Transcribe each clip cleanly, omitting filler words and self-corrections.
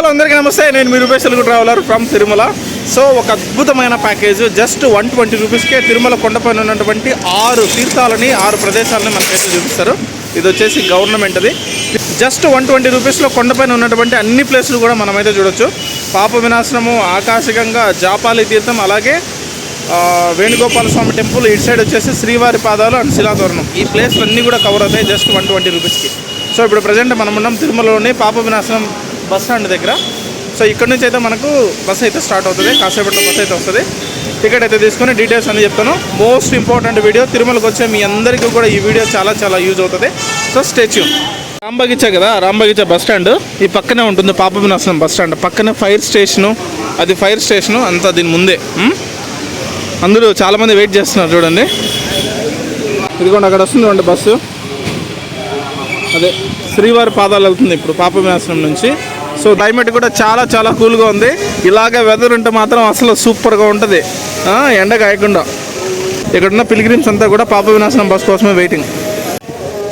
Hello అందరికీ నమస్తే. నేను మీ Rupesh Telugu traveller from Tirumala. So ఒక అద్భుతమైన ప్యాకేజ్ జస్ట్ 120 రూపీస్కే తిరుమల కొండపైన ఉన్నటువంటి 6 తీర్థాలని 6 ప్రదేశాలని మనకైతే చూపిస్తారు. ఇది వచ్చేసి గవర్నమెంట్ది. జస్ట్ 120 రూపీస్లో కొండపైన ఉన్నటువంటి అన్ని ప్లేసులు కూడా మనమైతే చూడొచ్చు. పాప వినాశనము, ఆకాశగంగా, జాపాలి తీర్థం, అలాగే వేణుగోపాల స్వామి టెంపుల్, ఇటు సైడ్ వచ్చేసి శ్రీవారి పాదాలు అండ్ శిలాతోరణం. ఈ ప్లేస్లు అన్నీ కూడా కవర్ అవుతాయి జస్ట్ 120 రూపీస్కి. సో ఇప్పుడు ప్రజెంట్ మనం ఉన్నాం తిరుమలలోని పాప వినాశనం బస్ స్టాండ్ దగ్గర. సో ఇక్కడ నుంచి అయితే మనకు బస్ అయితే స్టార్ట్ అవుతుంది. కాసేపట్లో బస్ అయితే వస్తుంది. టికెట్ అయితే తీసుకుని డీటెయిల్స్ అన్నీ చెప్తాను. Most important video. తిరుమలకు వచ్చే మీ అందరికీ కూడా ఈ వీడియో చాలా చాలా యూజ్ అవుతుంది. So stay tune. రాంబగీచా కదా, రాంబగీచా బస్ స్టాండ్ ఈ పక్కనే ఉంటుంది. పాప వినాశనం బస్ స్టాండ్ పక్కనే ఫైర్ స్టేషను, అది ఫైర్ స్టేషను అంతా దీని ముందే. అందరూ చాలామంది వెయిట్ చేస్తున్నారు చూడండి. ఇదిగోండి అక్కడ వస్తుంది చూడండి బస్సు. అదే శ్రీవారి పాదాలు వెళ్తుంది ఇప్పుడు పాప వినాశనం నుంచి. సో క్లైమేట్ కూడా చాలా చాలా కూల్గా ఉంది. ఇలాగే వెదర్ ఉంటే మాత్రం అసలు సూపర్గా ఉంటుంది, ఎండ కాయకుండా. ఇక్కడున్న పిల్గ్రిమ్స్ అంతా కూడా పాప వినాశనం బస్ కోసమే వెయిటింగ్.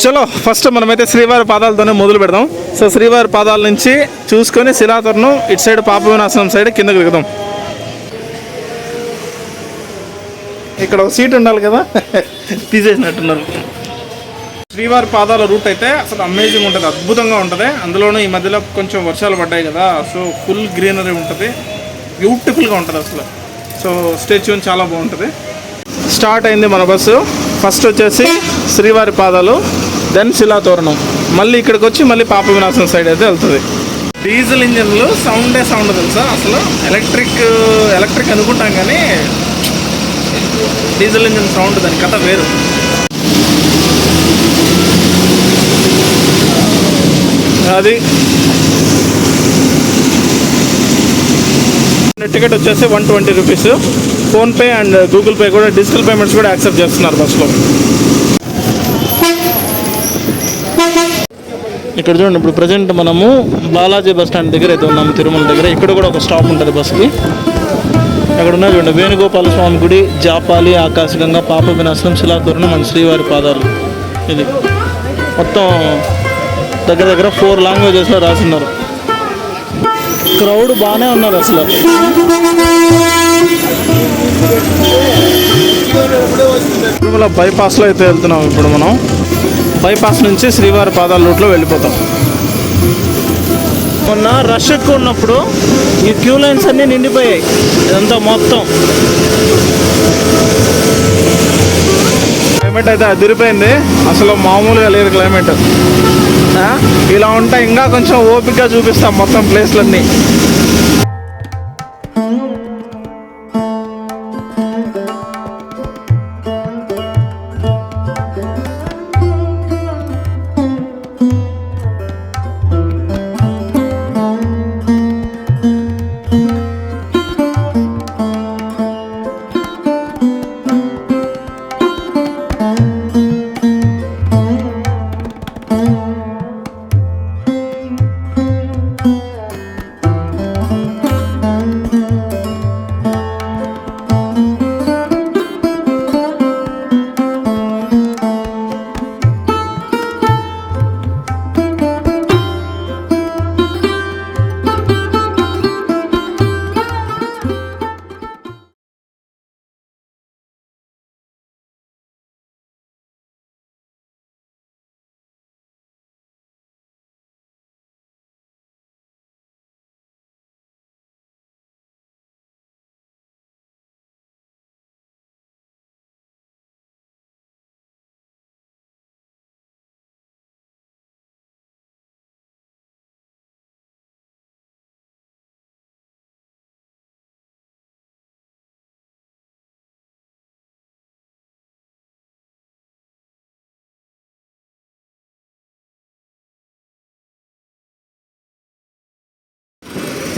చలో ఫస్ట్ మనమైతే శ్రీవారి పాదాలతోనే మొదలు పెడదాం. సో శ్రీవారి పాదాల నుంచి చూసుకొని శిలాతోరణం ఇటు సైడ్ పాప వినాశనం సైడ్ కిందకి దిగుదాం. ఇక్కడ ఒక సీట్ ఉండాలి కదా, తీసేసినట్టున్నారు. శ్రీవారి పాదాల రూట్ అయితే అసలు అమేజింగ్ ఉంటుంది, అద్భుతంగా ఉంటుంది. అందులోనూ ఈ మధ్యలో కొంచెం వర్షాలు పడ్డాయి కదా, సో ఫుల్ గ్రీనరీ ఉంటుంది, బ్యూటిఫుల్గా ఉంటుంది అసలు. సో స్టే ట్యూన్, చాలా బాగుంటుంది. స్టార్ట్ అయింది మన బస్సు. ఫస్ట్ వచ్చేసి శ్రీవారి పాదాలు, దెన్ శిలాతోరణం, మళ్ళీ ఇక్కడికి వచ్చి మళ్ళీ పాప వినాశనం సైడ్ అయితే వెళ్తుంది. డీజిల్ ఇంజన్లు సౌండే సౌండ్ తెలుసా అసలు. ఎలక్ట్రిక్ అనుకుంటాం కానీ డీజిల్ ఇంజన్ సౌండ్ దాని కథ వేరు. అది టికెట్ వచ్చేసి 120 rupees. PhonePe and Google pay కూడా, డిజిటల్ పేమెంట్స్ కూడా యాక్సెప్ట్ చేస్తున్నారు బస్సులో. ఇక్కడ చూడండి, ఇప్పుడు ప్రజెంట్ మనము బాలాజీ బస్ స్టాండ్ దగ్గర అయితే ఉన్నాము తిరుమల దగ్గర. ఇక్కడ కూడా ఒక స్టాప్ ఉంటుంది బస్సుకి. అక్కడ ఉన్నాయి చూడండి, వేణుగోపాల స్వామి గుడి, జాపాలి, ఆకాశగంగా, పాప వినాశనం, శిలాతోరణం అండ్ శ్రీవారి పాదాలు. ఇది మొత్తం దగ్గర దగ్గర 4 లాంగ్వేజెస్లో రాస్తున్నారు. క్రౌడ్ బాగానే ఉన్నారు అసలు. తిరుమల బైపాస్లో అయితే వెళ్తున్నాం ఇప్పుడు మనం. బైపాస్ నుంచి శ్రీవారి పాదాల రూట్లో వెళ్ళిపోతాం. మొన్న రష్ ఎక్కువ ఉన్నప్పుడు ఈ క్యూ లైన్స్ అన్నీ నిండిపోయాయి. ఇదంతా మొత్తం క్లైమేట్ అయితే అదిరిపోయింది, అసలు మామూలుగా లేదు క్లైమేట్. ఇలా ఉంటే ఇంకా కొంచెం ఓపికగా చూపిస్తాం మొత్తం ప్లేస్లన్నీ.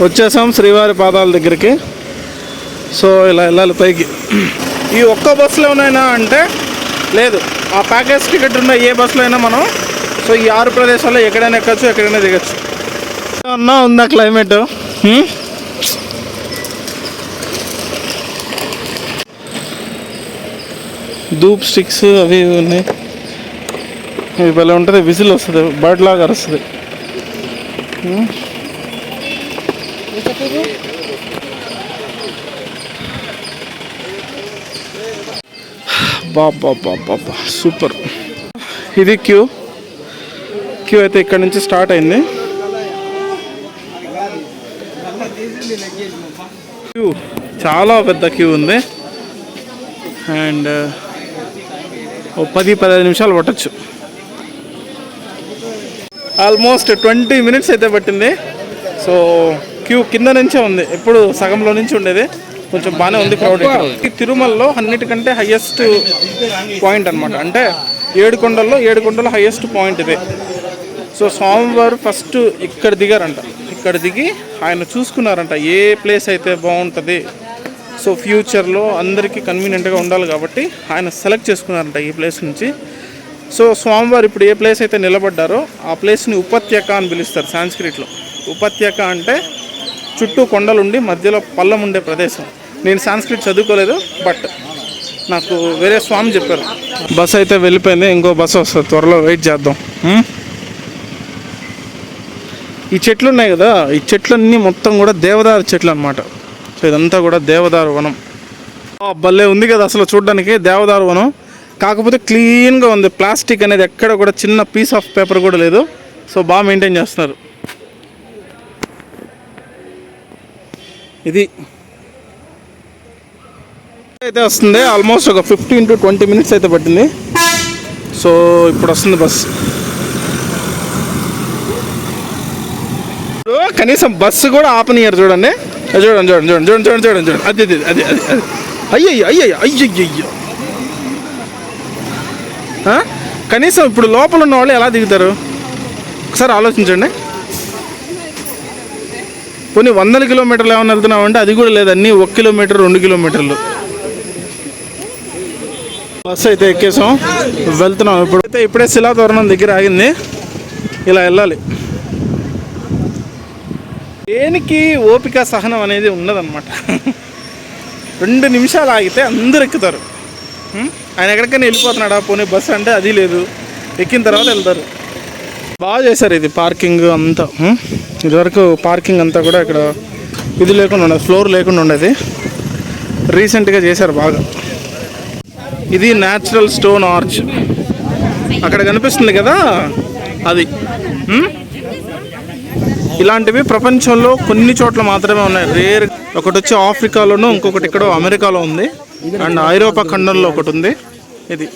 వచ్చేసాం శ్రీవారి పాదాల దగ్గరికి. సో ఇలా వెళ్ళాలి పైకి. ఈ ఒక్క బస్సులో ఉన్నాయినా అంటే లేదు, ఆ ప్యాకేజ్ టికెట్ ఉన్న ఏ బస్సులో అయినా మనం సో ఈ 6 ప్రదేశాల్లో ఎక్కడైనా ఎక్కచ్చు, ఎక్కడైనా దిగచ్చు. అన్నా ఉందా క్లైమేట్. ధూప్ స్టిక్స్ అవి ఉన్నాయి. ఇవి భలే ఉంటుంది, విజిల్ వస్తుంది, బర్డ్ లాగా వస్తుంది. బాబా సూపర్. ఇది క్యూ అయితే ఇక్కడ నుంచి స్టార్ట్ అయింది. క్యూ చాలా పెద్ద క్యూ ఉంది. అండ్ 10-15 నిమిషాలు పట్టచ్చు. ఆల్మోస్ట్ 20 మినిట్స్ అయితే పట్టింది. సో క్యూ కింద నుంచే ఉంది, ఎప్పుడు సగంలో నుంచి ఉండేది. కొంచెం బాగానే ఉంది క్రౌడ్. ఈ తిరుమలలో అన్నిటికంటే హయ్యెస్ట్ పాయింట్ అనమాట. అంటే 7 కొండల్లో హయ్యెస్ట్ పాయింట్ ఇదే. సో స్వామివారు ఫస్ట్ ఇక్కడ దిగారంట. ఇక్కడ దిగి ఆయన చూసుకున్నారంట ఏ ప్లేస్ అయితే బాగుంటుంది, సో ఫ్యూచర్లో అందరికీ కన్వీనియంట్గా ఉండాలి కాబట్టి ఆయన సెలెక్ట్ చేసుకున్నారంట ఈ ప్లేస్ నుంచి. సో స్వామివారు ఇప్పుడు ఏ ప్లేస్ అయితే నిలబడ్డారో ఆ ప్లేస్ని ఉపత్యక అని పిలుస్తారు సాంస్క్రిట్లో. ఉపత్యక అంటే చుట్టూ కొండలుండి మధ్యలో పల్లం ఉండే ప్రదేశం. నేను సాంస్క్రిట్ చదువుకోలేదు, బట్ నాకు వేరే స్వామి చెప్పారు. బస్ అయితే వెళ్ళిపోయింది, ఇంకో బస్సు వస్తుంది, త్వరలో వెయిట్ చేద్దాం. ఈ చెట్లు ఉన్నాయి కదా, ఈ చెట్లన్నీ మొత్తం కూడా దేవదారు చెట్లు అనమాట. సో ఇదంతా కూడా దేవదారు వనం. భలే ఉంది కదా అసలు చూడడానికి దేవదారు వనం. కాకపోతే క్లీన్గా ఉంది, ప్లాస్టిక్ అనేది ఎక్కడ కూడా చిన్న పీస్ ఆఫ్ పేపర్ కూడా లేదు. సో బాగా మెయింటైన్ చేస్తున్నారు. ఇది అయితే వస్తుంది ఆల్మోస్ట్ ఒక 15 to 20 మినిట్స్ అయితే పట్టింది. సో ఇప్పుడు వస్తుంది బస్. కనీసం బస్సు కూడా ఆపనియరు చూడండి. చూడండి అది అయ్యయ్యో. కనీసం ఇప్పుడు లోపల ఉన్న వాళ్ళు ఎలా దిగుతారు ఒకసారి ఆలోచించండి. కొన్ని 100 కిలోమీటర్లు ఏమైనా వెళ్తున్నామంటే అది కూడా లేదన్నీ 1 కిలోమీటర్ 2 కిలోమీటర్లు. బస్సు అయితే ఎక్కేసాం, వెళ్తున్నాం. ఇప్పుడే శిలాతోరణం దగ్గర ఆగింది. ఇలా వెళ్ళాలి. దేనికి ఓపిక సహనం అనేది ఉండదన్నమాట. 2 నిమిషాలు ఆగితే అందరు ఎక్కుతారు. ఆయన ఎక్కడికైనా వెళ్ళిపోతున్నాడా పోనీ బస్సు అంటే అది లేదు, ఎక్కిన తర్వాత వెళ్తారు. బాగా చేశారు ఇది పార్కింగ్ అంతా. ఇదివరకు పార్కింగ్ అంతా కూడా ఇక్కడ ఇది లేకుండా ఉండేది, ఫ్లోర్ లేకుండా ఉండేది. రీసెంట్గా చేశారు బాగా. ఇది న్యాచురల్ స్టోన్ ఆర్చ్ అక్కడ కనిపిస్తుంది కదా, అది. ఇలాంటివి ప్రపంచంలో కొన్ని చోట్ల మాత్రమే ఉన్నాయి, రేర్. ఒకటి వచ్చి ఆఫ్రికాలోను, ఇంకొకటి ఇక్కడ అమెరికాలో ఉంది, అండ్ ఐరోపా ఖండంలో ఒకటి ఉంది. ఇది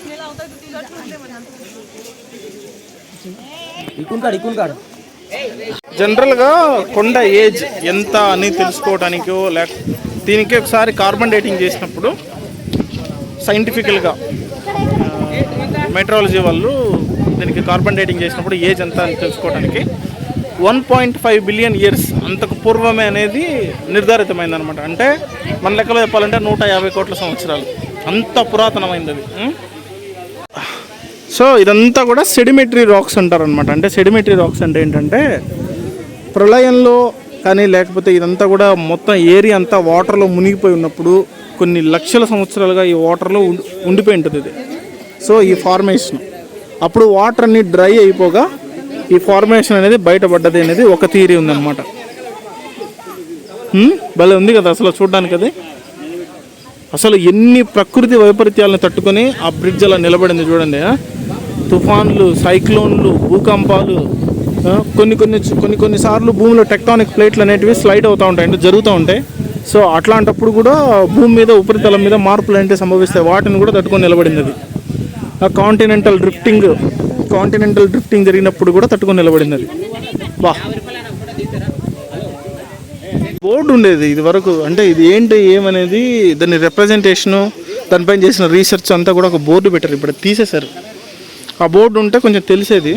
జనరల్గా కొండ ఏజ్ ఎంత అని తెలుసుకోవడానికో లేక దీనికి ఒకసారి కార్బన్ డేటింగ్ చేసినప్పుడు సైంటిఫికల్గా మెట్రాలజీ వాళ్ళు దీనికి కార్బన్ డేటింగ్ చేసినప్పుడు ఏజ్ ఎంత అని తెలుసుకోవడానికి 1.5 బిలియన్ ఇయర్స్ అంతకు పూర్వమే అనేది నిర్ధారితమైందనమాట. అంటే మన లెక్కలో చెప్పాలంటే 150 కోట్ల సంవత్సరాలు, అంత పురాతనమైంది అది. సో ఇదంతా కూడా సెడిమెటరీ రాక్స్ అంటారనమాట. అంటే సెడిమెటరీ రాక్స్ అంటే ఏంటంటే ప్రళయంలో కానీ లేకపోతే ఇదంతా కూడా మొత్తం ఏరియా అంతా వాటర్లో మునిగిపోయి ఉన్నప్పుడు కొన్ని లక్షల సంవత్సరాలుగా ఈ వాటర్లో ఉండిపోయి ఉంటుంది ఇది. సో ఈ ఫార్మేషన్ అప్పుడు వాటర్ అన్ని డ్రై అయిపోగా ఈ ఫార్మేషన్ అనేది బయటపడ్డది అనేది ఒక థియరీ ఉందన్నమాట. భలే ఉంది కదా అసలు చూడడానికి. అది అసలు ఎన్ని ప్రకృతి వైపరీత్యాలను తట్టుకొని ఆ బ్రిడ్జ్ అలా నిలబడింది చూడండి. తుఫాన్లు, సైక్లోన్లు, భూకంపాలు, కొన్ని సార్లు భూమిలో టెక్టానిక్ ప్లేట్లు అనేటివి స్లైడ్ అవుతూ ఉంటాయి, అంటే జరుగుతూ ఉంటాయి. సో అట్లాంటప్పుడు కూడా భూమి మీద ఉపరితలం మీద మార్పులు అంటే సంభవిస్తాయి, వాటిని కూడా తట్టుకొని నిలబడింది అది. కాంటినెంటల్ డ్రిఫ్టింగ్ జరిగినప్పుడు కూడా తట్టుకొని నిలబడింది అది. వా, బోర్డు ఉండేది ఇది వరకు. అంటే ఇది ఏంటి ఏమనేది దాని రిప్రజెంటేషను, దానిపైన చేసిన రీసెర్చ్ అంతా కూడా ఒక బోర్డు పెట్టారు, ఇప్పుడు తీసేశారు. ఆ బోర్డు ఉంటే కొంచెం తెలిసేది.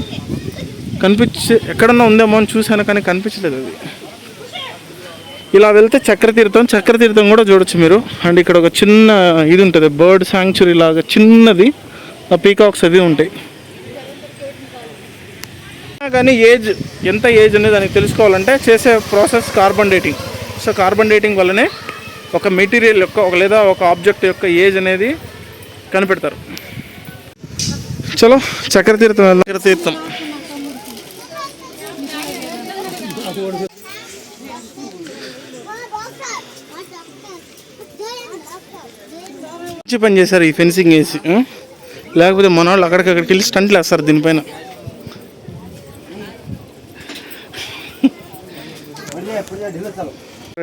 ఎక్కడన్నా ఉందేమో అని చూశాను కానీ కనిపించలేదు అది. ఇలా వెళ్తే చక్రతీర్థం కూడా చూడొచ్చు మీరు. అండ్ ఇక్కడ ఒక చిన్న ఇది ఉంటుంది, బర్డ్ శాంక్చురీ లాగా చిన్నది, ఆ పీకాక్స్ అది ఉంటాయి. కానీ ఎంత ఏజ్ అనేది దానికి తెలుసుకోవాలంటే చేసే process carbon dating. So carbon dating వల్లనే ఒక మెటీరియల్ యొక్క లేదా ఒక ఆబ్జెక్ట్ యొక్క ఏజ్ అనేది కనిపెడతారు. చలో చక్రతీర్థం మంచి పని చేశారు ఈ ఫెన్సింగ్ వేసి, లేకపోతే మన వాళ్ళు అక్కడికక్కడికి వెళ్ళి స్టంట్లు వేస్తారు దీనిపైన.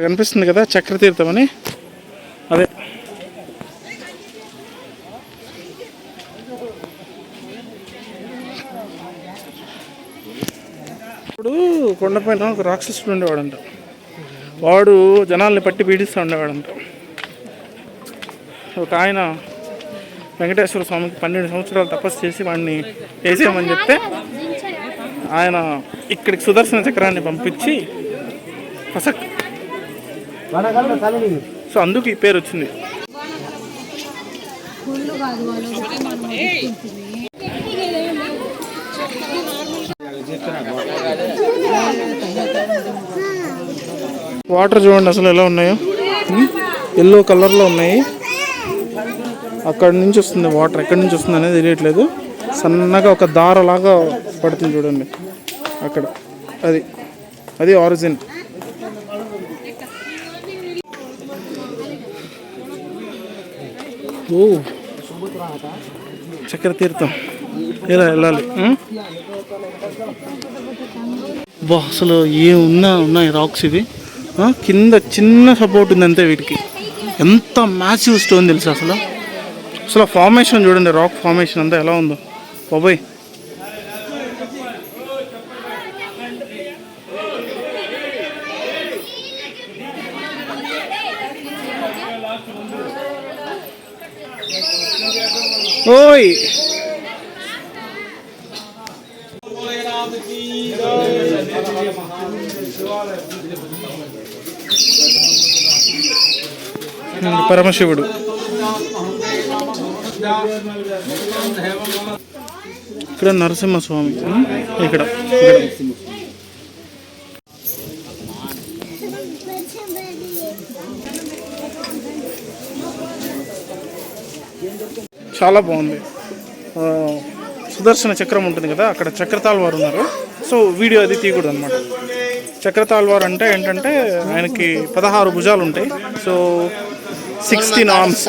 కనిపిస్తుంది కదా చక్రతీర్థం అని, అదే. ఇప్పుడు కొండపైన ఒక రాక్షసుడు ఉండేవాడంట. వాడు జనాల్ని పట్టి పీడిస్తూ ఉండేవాడంట. ఒక ఆయన వెంకటేశ్వర స్వామికి 12 సంవత్సరాలు తపస్సు చేసి వాడిని వేసేయమని చెప్తే ఆయన ఇక్కడికి సుదర్శన చక్రాన్ని పంపించి ఫసక్, సో అందుకు ఈ పేరు వచ్చింది. వాటర్ చూడండి అసలు ఎలా ఉన్నాయో, ఎల్లో కలర్లో ఉన్నాయి. అక్కడ నుంచి వస్తుంది వాటర్, ఎక్కడి నుంచి వస్తుంది అనేది తెలియట్లేదు. సన్నగా ఒక దారలాగా పడుతుంది చూడండి అక్కడ, అది ఆరిజిన్. ఓ చక్రతీర్థం ఇలా వెళ్ళాలి. బా అసలు ఉన్నాయి రాక్స్ ఇవి. కింద చిన్న సపోర్ట్ ఉంది అంతే వీటికి. ఎంత మ్యాసివ్ స్టోన్ తెలుసు అసలు. ఫార్మేషన్ చూడండి, రాక్ ఫార్మేషన్ అంతా ఎలా ఉందో బాబోయ్. ఓయ్ పరమశివుడు. ఇక్కడ నరసింహస్వామి, ఇక్కడ చాలా బాగుంది. సుదర్శన చక్రం ఉంటుంది కదా, అక్కడ చక్రతాళ్వారు ఉన్నారు. సో వీడియో అది తీయకూడదు అనమాట. చక్రతాళ్వారు అంటే ఏంటంటే ఆయనకి 16 భుజాలు ఉంటాయి. So 16 arms.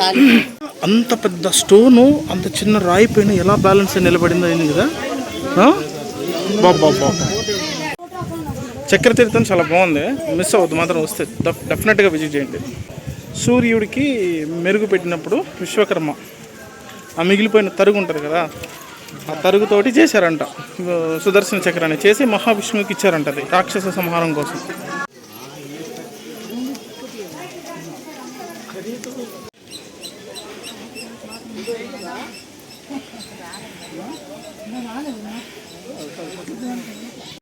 అంత పెద్ద స్టోను అంత చిన్న రాయి పైన ఎలా బ్యాలెన్స్ నిలబడిందో అయింది కదా. బాబా చక్రతీర్థం చాలా బాగుంది, మిస్ అవ్వద్దు మాత్రం. వస్తే డెఫినెట్గా విజిట్ చేయండి. సూర్యుడికి మెరుగు పెట్టినప్పుడు విశ్వకర్మ ఆ మిగిలిపోయిన తరుగు ఉంటుంది కదా, ఆ తరుగుతోటి చేశారంట సుదర్శన చక్రాన్ని. చేసి మహావిష్ణువుకి ఇచ్చారంట, అది రాక్షస సంహారం కోసం.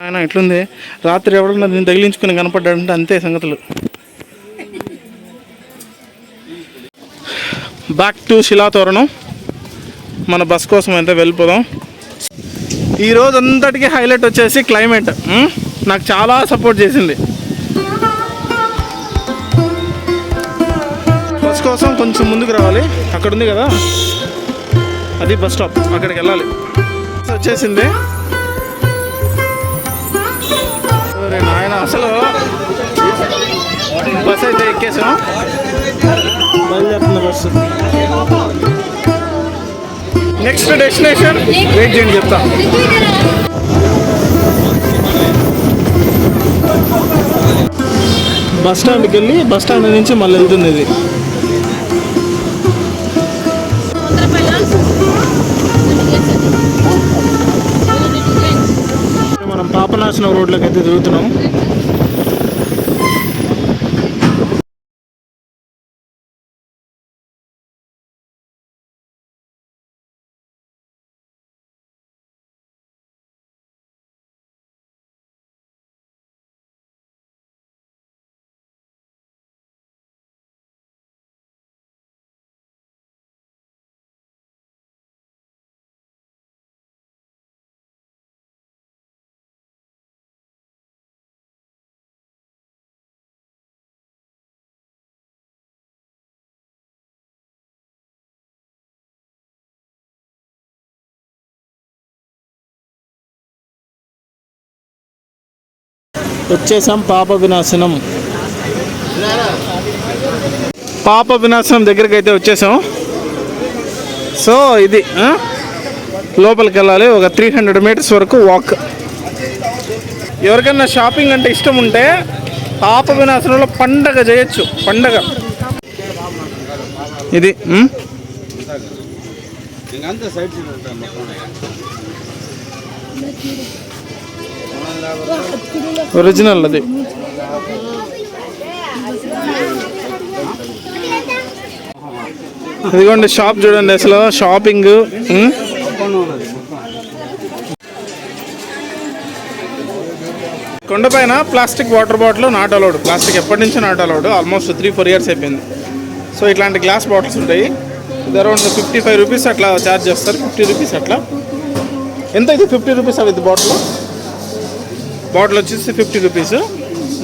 ఆయన ఎట్లుంది, రాత్రి ఎవడన్నా దీన్ని తగిలించుకుని కనపడ్డాడంటే అంతే సంగతులు. Back to Silathoranam. మన బస్ కోసం అయితే వెళ్ళిపోదాం. ఈ రోజు అంతటికీ హైలైట్ వచ్చేసి క్లైమేట్ నాకు చాలా సపోర్ట్ చేసింది. బస్ కోసం కొంచెం ముందుకు రావాలి, అక్కడ ఉంది కదా అది బస్ స్టాప్, అక్కడికి వెళ్ళాలి. వచ్చేసింది. నాయన అసలు బస్ అయితే ఎక్కేసాం, బయలుదేరుతుంది బస్సు. నెక్స్ట్ డెస్టినేషన్ వెయిట్ చేయండి చెప్తా. బస్ స్టాండ్కి వెళ్ళి బస్ స్టాండ్ నుంచి మళ్ళీ వెళ్తుంది ఇది. మనం పాపనాశనం రోడ్లోకి అయితే తిరుగుతున్నాం. వచ్చేసాం పాప వినాశనం. పాప వినాశనం దగ్గరికి అయితే వచ్చేసాం. సో ఇది లోపలికి వెళ్ళాలి, ఒక 300 మీటర్స్ వరకు వాక్. ఎవరికైనా షాపింగ్ అంటే ఇష్టం ఉంటే పాప వినాశనంలో పండగ చేయొచ్చు, పండగ ఇది. ఒరిజినల్ అది. ఇదిగోండి షాప్ చూడండి, అసలు షాపింగ్. కొండపైన plastic water bottle not allowed. Plastic ఎప్పటి నుంచో నాట్ అలౌడ్, ఆల్మోస్ట్ 3-4 ఇయర్స్ అయిపోయింది. సో ఇట్లాంటి గ్లాస్ బాటిల్స్ ఉంటాయి. ఇది అరౌండ్ 55 రూపీస్ అట్లా ఛార్జ్ చేస్తారు, 50 రూపీస్ అట్లా. ఎంత ఇది? 50 రూపీస్ అవి బాటిల్ వచ్చేసి 50 రూపీస్.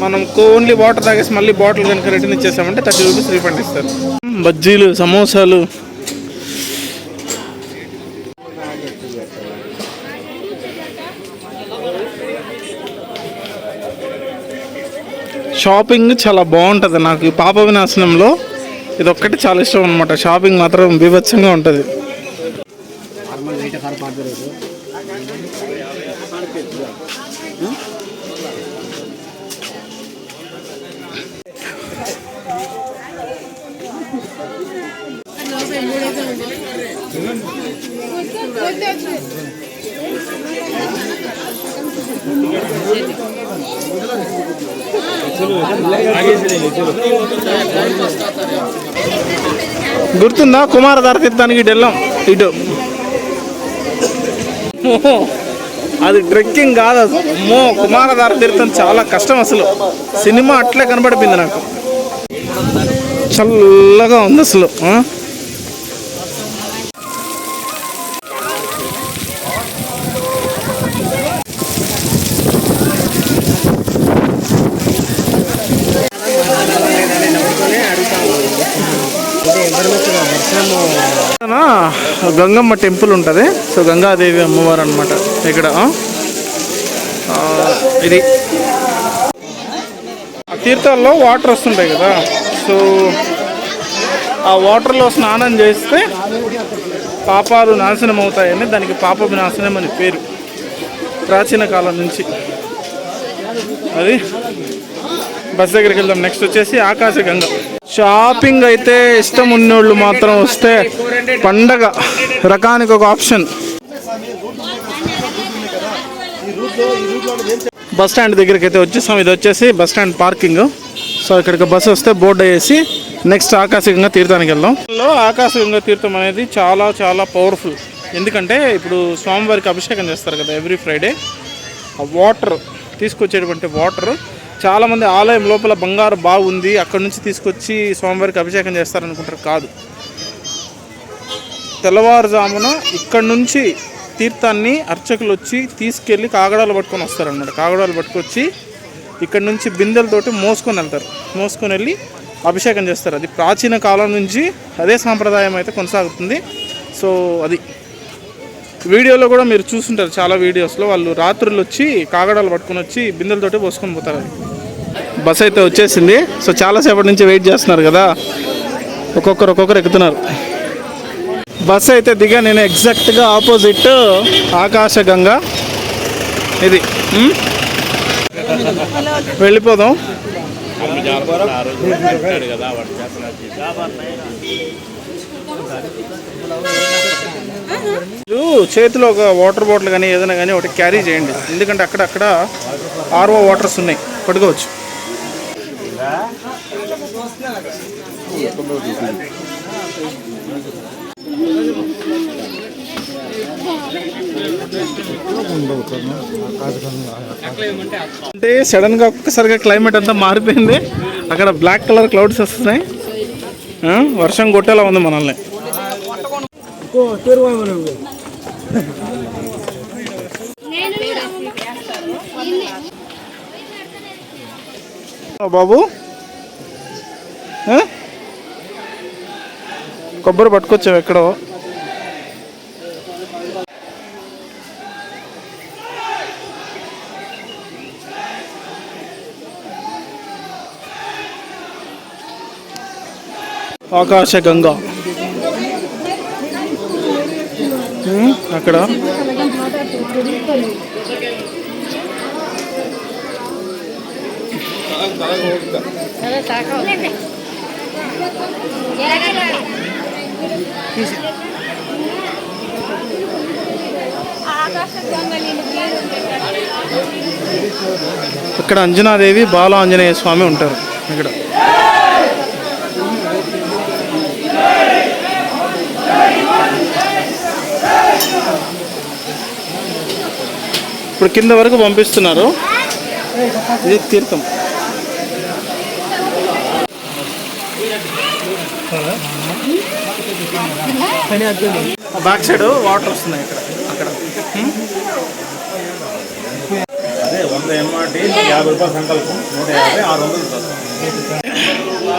మనం ఓన్లీ వాటర్ తాగేసి మళ్ళీ బాటిల్ కనుక రిటర్న్ ఇచ్చేసామంటే 30 రూపీస్ రీఫండ్ ఇస్తారు. బజ్జీలు, సమోసాలు. షాపింగ్ చాలా బాగుంటుంది. నాకు ఈ పాప వినాశనంలో ఇది ఒక్కటి చాలా ఇష్టం అనమాట. షాపింగ్ మాత్రం బీభత్సంగా ఉంటుంది. గుర్తుందా కుమారధార తీర్థానికి ఇటు వెళ్ళాం. ఇటు అది ట్రెక్కింగ్ కాదు అమ్మో, కుమారధార తీర్థం చాలా కష్టం. అసలు సినిమా అట్లే కనబడిపోయింది నాకు. చల్లగా ఉంది అసలు. గంగమ్మ టెంపుల్ ఉంటుంది. సో గంగాదేవి అమ్మవారు అనమాట ఇక్కడ. ఇది తీర్థాల్లో వాటర్ వస్తుంటాయి కదా, సో ఆ వాటర్లో స్నానం చేస్తే పాపాలు నాశనం అవుతాయని దానికి పాప వినాశనం అని పేరు ప్రాచీన కాలం నుంచి. అది బస్ దగ్గరికి వెళ్దాం. నెక్స్ట్ వచ్చేసి ఆకాశగంగ. షాపింగ్ అయితే ఇష్టం ఉన్నోళ్ళు మాత్రం వస్తే పండగ రకానికి ఒక ఆప్షన్. బస్ స్టాండ్ దగ్గరికి అయితే వచ్చేసాం. ఇది వచ్చేసి బస్ స్టాండ్ పార్కింగ్. సో ఇక్కడికి బస్సు వస్తే బోర్డు వేసి నెక్స్ట్ ఆకాశగంగా తీర్థానికి వెళ్దాం. ఆకాశగంగా తీర్థం అనేది చాలా చాలా పవర్ఫుల్. ఎందుకంటే ఇప్పుడు స్వామివారికి అభిషేకం చేస్తారు కదా ఎవ్రీ ఫ్రైడే. ఆ వాటర్ తీసుకొచ్చేటువంటి వాటర్ చాలామంది ఆలయం లోపల బంగారు బాగుంది అక్కడ నుంచి తీసుకొచ్చి స్వామివారికి అభిషేకం చేస్తారనుకుంటారు. కాదు, తెల్లవారుజామున ఇక్కడ నుంచి తీర్థాన్ని అర్చకులు వచ్చి తీసుకెళ్ళి కాగడాలు పట్టుకొని వస్తారనమాట. కాగడాలు పట్టుకొచ్చి ఇక్కడ నుంచి బిందెలతోటి మోసుకొని వెళ్తారు. మోసుకొని వెళ్ళి అభిషేకం చేస్తారు. అది ప్రాచీన కాలం నుంచి అదే సాంప్రదాయం అయితే కొనసాగుతుంది. సో అది వీడియోలో కూడా మీరు చూస్తుంటారు, చాలా వీడియోస్లో వాళ్ళు రాత్రులు వచ్చి కాగడాలు పట్టుకొని వచ్చి బిందెలతోటి పోసుకొని పోతారు. బస్ అయితే వచ్చేసింది. సో చాలాసేపటి నుంచి వెయిట్ చేస్తున్నారు కదా, ఒక్కొక్కరు ఎక్కుతున్నారు. బస్ అయితే దిగా నేను ఎగ్జాక్ట్గా ఆపోజిట్ ఆకాశగంగా. ఇది వెళ్ళిపోదాం. చేతిలో ఒక వాటర్ బాటిల్ కానీ ఏదైనా కానీ ఒకటి క్యారీ చేయండి. ఎందుకంటే అక్కడక్కడ ఆర్ఓ వాటర్స్ ఉన్నాయి, పట్టుకోవచ్చు. అంటే సడన్గా ఒక్కసారిగా క్లైమేట్ అంతా మారిపోయింది. అక్కడ బ్లాక్ కలర్ క్లౌడ్స్ వస్తున్నాయి, వర్షం కొట్టేలా ఉంది మనల్ని. బాబు కొబ్బరి పట్టుకొచ్చావు ఎక్కడో. ఆకాశగంగా అక్కడ ఇక్కడ అంజనాదేవి బాల ఆంజనేయ స్వామి ఉంటారు ఇక్కడ. ఇప్పుడు కింద వరకు పంపిస్తున్నారు. ఇది తీర్థం. బ్యాక్ సైడ్ వాటర్ వస్తున్నాయి ఇక్కడ అక్కడ.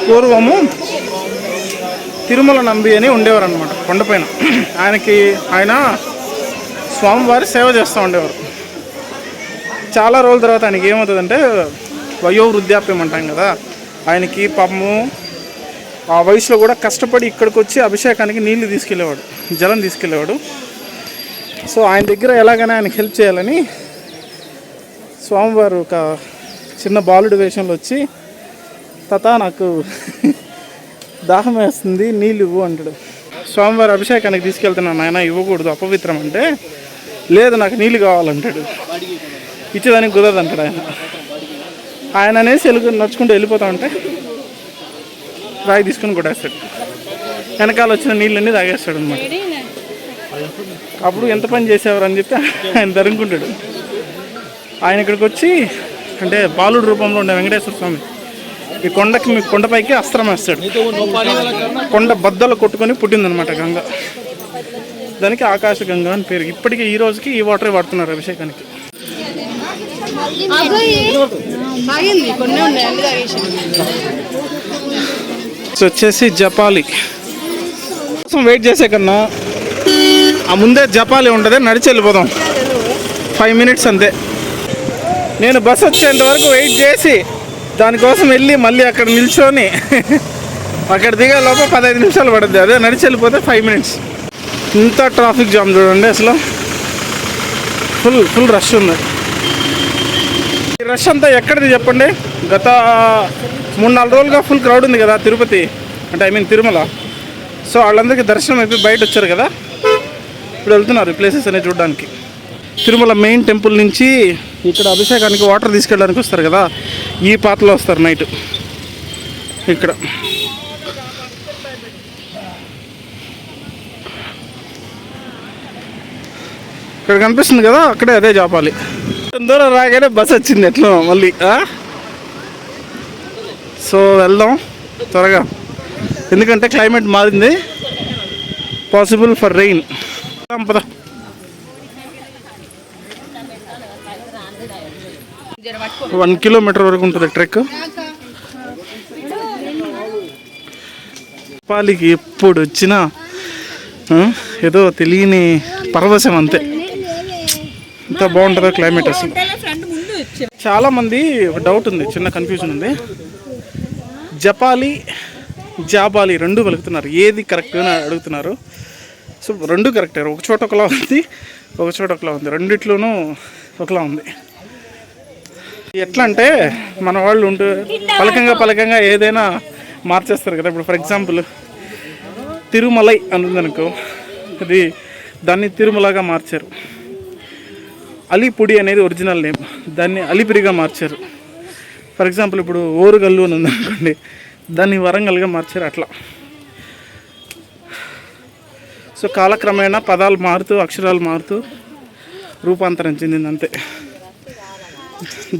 పూర్వము తిరుమల నంబి అని ఉండేవారు అనమాట కొండపైన. ఆయన స్వామివారి సేవ చేస్తూ ఉండేవారు. చాలా రోజుల తర్వాత ఆయనకి ఏమవుతుందంటే వయో వృద్ధాప్యం అంటాం కదా, ఆయనకి పాపము ఆ వయసులో కూడా కష్టపడి ఇక్కడికి వచ్చి అభిషేకానికి నీళ్లు తీసుకెళ్ళేవాడు, జలం తీసుకెళ్ళేవాడు. సో ఆయన దగ్గర ఎలాగైనా ఆయనకి హెల్ప్ చేయాలని స్వామివారు ఒక చిన్న బాలుడి వేషంలో వచ్చి, తాత నాకు దాహం వేస్తుంది నీళ్ళు ఇవ్వు అంటాడు. స్వామివారి అభిషేకానికి తీసుకెళ్తున్నాను ఆయన, ఇవ్వకూడదు అపవిత్రం అంటే, లేదు నాకు నీళ్ళు కావాలంటాడు. ఇచ్చేదానికి కుదరదు అంటాడు ఆయన అనేసి నడుచుకుంటూ వెళ్ళిపోతా ఉంటే రాయి తీసుకుని కొట్టేస్తాడు. వెనకాల వచ్చిన నీళ్ళన్నీ తాగేస్తాడు అనమాట. అప్పుడు ఎంత పని చేసేవారు అని చెప్పి ఆయన ధరుముకుంటాడు. ఆయన ఇక్కడికి వచ్చి, అంటే బాలుడు రూపంలో ఉండే వెంకటేశ్వర స్వామి ఈ కొండపైకి అస్త్రం వేస్తాడు. కొండ బద్దలు కొట్టుకొని పుట్టిందనమాట గంగ. దానికి ఆకాశ గంగా అని పేరు. ఇప్పటికీ ఈ రోజుకి ఈ వాటరే వాడుతున్నారు అభిషేకానికి. వచ్చేసి జపాలి వెయిట్ చేసే కన్నా ఆ ముందే జపాలి ఉంటుంది, నడిచి వెళ్ళిపోదాం. 5 minutes అంతే. నేను బస్ వచ్చేంత వరకు వెయిట్ చేసి దానికోసం వెళ్ళి మళ్ళీ అక్కడ నిల్చొని అక్కడ దిగే లోపల 15 నిమిషాలు పడుద్ది. అదే నడిచి వెళ్ళిపోతే 5 minutes. ఇంత ట్రాఫిక్ జామ్ చూడండి, అసలు ఫుల్ రష్ ఉంది. ఈ రష్ అంతా ఎక్కడిది చెప్పండి? గత 3-4 రోజులుగా ఫుల్ క్రౌడ్ ఉంది కదా తిరుపతి, అంటే తిరుమల. సో వాళ్ళందరికీ దర్శనం అయిపోయి బయట వచ్చారు కదా, ఇప్పుడు వెళ్తున్నారు ఈ ప్లేసెస్ అనేవి చూడడానికి. తిరుమల మెయిన్ టెంపుల్ నుంచి ఇక్కడ అభిషేకానికి వాటర్ తీసుకెళ్ళడానికి వస్తారు కదా, ఈ పాతలో వస్తారు నైట్. ఇక్కడ కనిపిస్తుంది కదా, అక్కడే అదే జాపాలి. దూరం రాగానే బస్ వచ్చింది ఎట్లా మళ్ళీ. సో వెళ్దాం త్వరగా, ఎందుకంటే క్లైమేట్ మారింది, పాసిబుల్ ఫర్ రెయిన్. పద. వన్ కిలోమీటర్ వరకు ఉంటుంది ట్రెక్. పాలికి ఎప్పుడు వచ్చినా ఏదో తెలియని పరవశం అంతే. ఎంత బాగుంటుందో క్లైమేట్ అసలు. చాలామంది ఒక డౌట్ ఉంది, చిన్న కన్ఫ్యూజన్ ఉంది. జపాలి జాబాలి రెండు పలుకుతున్నారు, ఏది కరెక్ట్ అని అడుగుతున్నారు. సో రెండు కరెక్టే, ఒక చోట ఒకలా ఉంది, ఒక చోట ఒకలా ఉంది, రెండిట్లోనూ ఒకలా ఉంది. ఎట్లా అంటే మన వాళ్ళు ఉంటూ పలకంగా ఏదైనా మార్చేస్తారు కదా. ఇప్పుడు ఫర్ ఎగ్జాంపుల్ తిరుమలై అని ఉందనుకో, అది దాన్ని తిరుమలగా మార్చారు. అలీపుడి అనేది ఒరిజినల్ నేమ్, దాన్ని అలిపిరిగా మార్చారు. ఫర్ ఎగ్జాంపుల్ ఇప్పుడు ఓరుగల్లు అని ఉందనుకోండి, దాన్ని వరంగల్గా మార్చారు. అట్లా సో కాలక్రమేణా పదాలు మారుతూ అక్షరాలు మారుతూ రూపాంతరం చెందింది అంతే.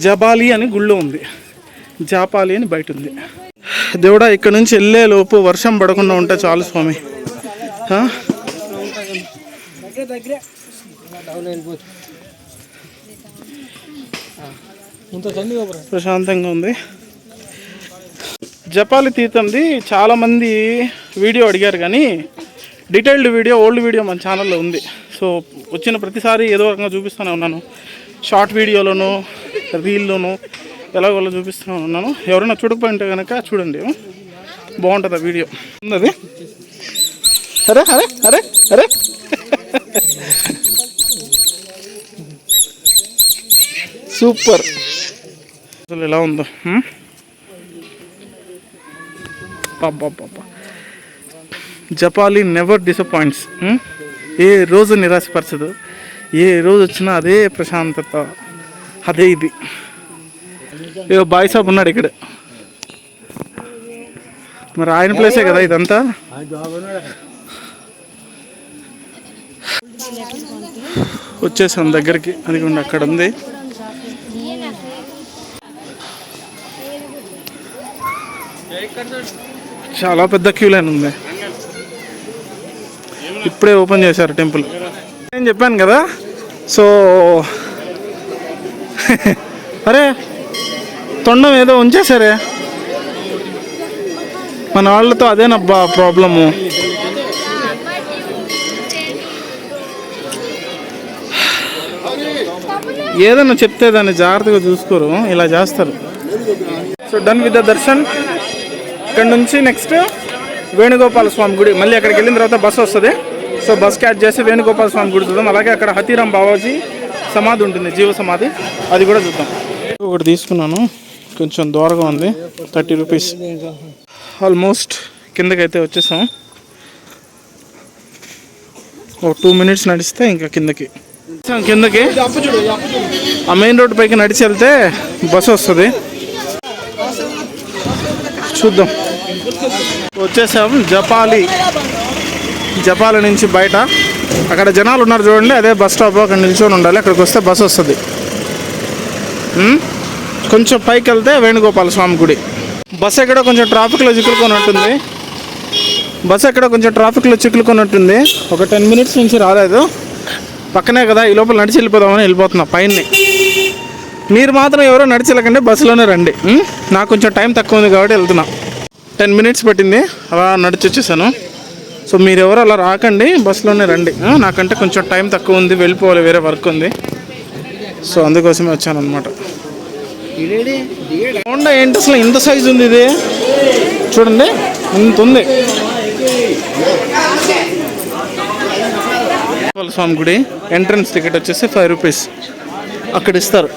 జబాలి అని గుళ్ళో ఉంది, జాపాలి అని బయట ఉంది. దేవుడా ఇక్కడ నుంచి వెళ్ళే లోపు వర్షం పడకుండా ఉంటే చాలు స్వామి. ప్రశాంతంగా ఉంది. జపాలి తీర్థంది చాలామంది వీడియో అడిగారు, కానీ డీటెయిల్డ్ వీడియో ఓల్డ్ వీడియో మన ఛానల్లో ఉంది. సో వచ్చిన ప్రతిసారి ఏదో రకంగా చూపిస్తూనే ఉన్నాను, షార్ట్ వీడియోలోను రీల్లోను ఎలాగోలా చూపిస్తూనే ఉన్నాను. ఎవరైనా చూడకపోయింటే కనుక చూడండి, బాగుంటుంది ఆ వీడియో అది. అరే అరే అరే అరే సూపర్. అసలు ఎలా ఉందో పాప. Japali never disappoints. ఏ రోజు నిరాశపరచదు, ఏ రోజు వచ్చినా అదే ప్రశాంతత, అదే ఇది. ఏదో బాయ్ సాబ్ ఉన్నాడు ఇక్కడ, మరి ఆయన ప్లేసే కదా ఇదంతా. వచ్చేసాం దగ్గరికి, అది అక్కడ ఉంది. చాలా పెద్ద క్యూ లైన్ ఉంది. ఇప్పుడే ఓపెన్ చేశారు టెంపుల్. నేను చెప్పాను కదా. సో అరే తొండం ఏదో ఉంచేసారే మన వాళ్ళతో, అదేనబ్బా ప్రాబ్లము. ఏదన్నా చెప్తే దాన్ని జాగ్రత్తగా చూసుకోరు, ఇలా చేస్తారు. So done with the Darshan. ఇక్కడ నుంచి నెక్స్ట్ వేణుగోపాల స్వామి గుడి. మళ్ళీ అక్కడికి వెళ్ళిన తర్వాత బస్సు వస్తుంది. సో బస్ క్యాచ్ చేసి వేణుగోపాల స్వామి గుడి చూద్దాం. అలాగే అక్కడ హతీరాం బావాజీ సమాధి ఉంటుంది, జీవ సమాధి, అది కూడా చూద్దాం. ఒకటి తీసుకున్నాను, కొంచెం దూరంగా ఉంది, 30 రూపీస్. ఆల్మోస్ట్ కిందకైతే వచ్చేసాం. ఒక 2 మినిట్స్ నడిస్తే ఇంకా కిందకి. ఆ మెయిన్ రోడ్ పైకి నడిచి వెళ్తే బస్సు వస్తుంది, చూద్దాం. వచ్చేసాం జపాలి నుంచి బయట. అక్కడ జనాలు ఉన్నారు చూడండి, అదే బస్ స్టాప్. అక్కడ నిల్చొని ఉండాలి, అక్కడికి వస్తే బస్సు వస్తుంది. కొంచెం పైకి వెళ్తే వేణుగోపాల స్వామి గుడి. బస్సు ఎక్కడో కొంచెం ట్రాఫిక్లో చిక్కులుకొని ఉంటుంది. ఒక 10 మినిట్స్ నుంచి రాలేదు. పక్కనే కదా, ఈ లోపల నడిచి వెళ్ళిపోదామని వెళ్ళిపోతున్నా పైన. మీరు మాత్రం ఎవరో నడిచి వెళ్ళకండి, బస్సులోనే రండి. నాకు కొంచెం టైం తక్కువ ఉంది కాబట్టి వెళ్తున్నా. 10 మినిట్స్ పట్టింది, అలా నడిచి వచ్చేసాను. సో మీరు ఎవరు అలా రాకండి, బస్సులోనే రండి. నాకంటే కొంచెం టైం తక్కువ ఉంది, వెళ్ళిపోవాలి, వేరే వర్క్ ఉంది. సో అందుకోసమే వచ్చాను అనమాట. హోండా ఏంటి అసలు ఇంత సైజు ఉంది, ఇది చూడండి ఇంత ఉంది. స్వామి గుడి ఎంట్రన్స్ టికెట్ వచ్చేసి 5 రూపీస్ అక్కడ ఇస్తారు.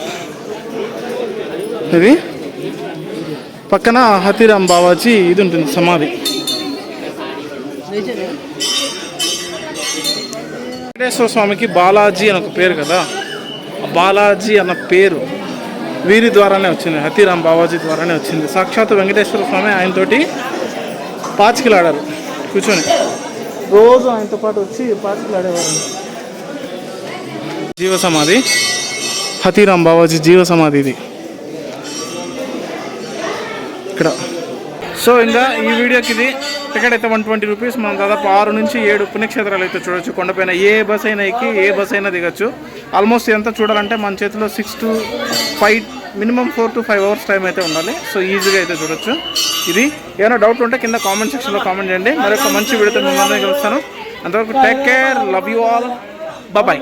ఇది పక్కన హతీరాం బావాజీ ఇది ఉంటుంది, సమాధి. వెంకటేశ్వర స్వామికి బాలాజీ అని ఒక పేరు కదా, బాలాజీ అన్న పేరు వీరి ద్వారానే వచ్చింది, హతీరాం బావాజీ ద్వారానే వచ్చింది. సాక్షాత్ వెంకటేశ్వర స్వామి ఆయనతోటి పాచికలాడారు కూర్చొని, రోజు ఆయనతో పాటు వచ్చి పాచికలాడేవారు. జీవ సమాధి, హతీరాం బావాజీ జీవ సమాధి ఇది ఇక్కడ. సో ఇంకా ఈ వీడియోకి ఇది టికెట్ అయితే 120 రూపీస్. మనం దాదాపు 6 నుంచి 7 పుణ్యక్షేత్రాలు అయితే చూడొచ్చు. కొండపైన ఏ బస్ అయినా ఎక్కి ఏ బస్ అయినా దిగచ్చు. ఆల్మోస్ట్ ఎంత చూడాలంటే మన చేతిలో 6 to 5 minimum 4 to 5 hours time అయితే ఉండాలి. సో ఈజీగా అయితే చూడొచ్చు. ఇది ఏమైనా డౌట్ ఉంటే కింద కామెంట్ సెక్షన్లో కామెంట్ చేయండి. మరొక మంచి వీడియోతో మిమ్మల్ని కలుస్తాను. అంతవరకు take care, love you all, bye.